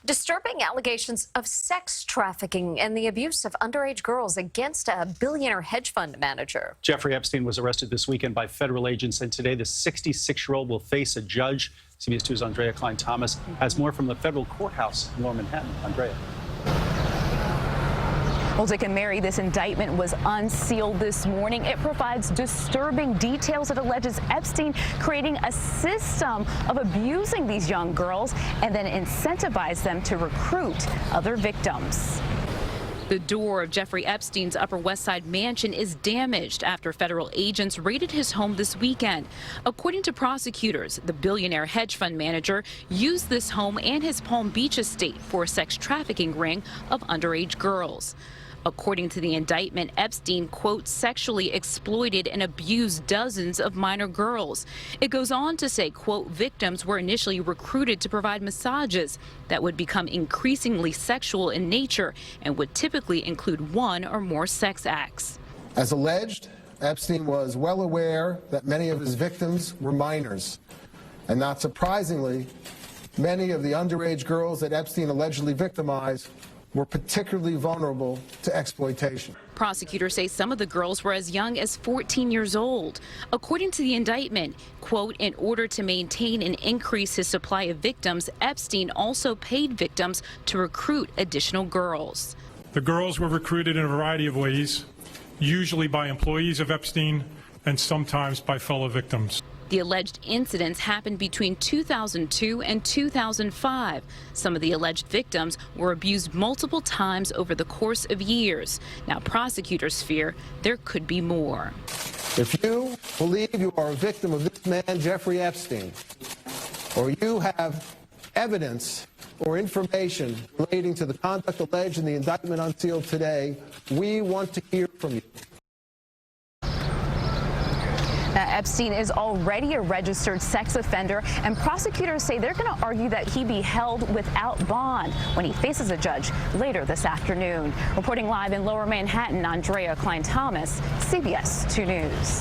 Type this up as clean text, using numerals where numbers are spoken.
Disturbing allegations of sex trafficking and the abuse of underage girls against a billionaire hedge fund manager. Jeffrey Epstein was arrested this weekend by federal agents, and today the 66-year-old will face a judge. CBS 2's Andrea Cline-Thomas has more from the federal courthouse in Lower Manhattan. Andrea. Well, Dick and Mary, this indictment was unsealed this morning. It provides disturbing details. It alleges Epstein creating a system of abusing these young girls and then incentivized them to recruit other victims. The door of Jeffrey Epstein's Upper West Side mansion is damaged after federal agents raided his home this weekend. According to prosecutors, the billionaire hedge fund manager used this home and his Palm Beach estate for a sex trafficking ring of underage girls. According to the indictment, Epstein, quote, sexually exploited and abused dozens of minor girls. It goes on to say, quote, victims were initially recruited to provide massages that would become increasingly sexual in nature and would typically include one or more sex acts. As alleged, Epstein was well aware that many of his victims were minors. And not surprisingly, many of the underage girls that Epstein allegedly victimized were particularly vulnerable to exploitation. Prosecutors say some of the girls were as young as 14 years old. According to the indictment, quote, in order to maintain and increase his supply of victims, Epstein also paid victims to recruit additional girls. The girls were recruited in a variety of ways, usually by employees of Epstein and sometimes by fellow victims. The alleged incidents happened between 2002 and 2005. Some of the alleged victims were abused multiple times over the course of years. Now prosecutors fear there could be more. If you believe you are a victim of this man, Jeffrey Epstein, or you have evidence or information relating to the conduct alleged in the indictment unsealed today, we want to hear from you. Now, Epstein is already a registered sex offender, and prosecutors say they're going to argue that he be held without bond when he faces a judge later this afternoon. Reporting live in Lower Manhattan, Andrea Cline-Thomas, CBS 2 News.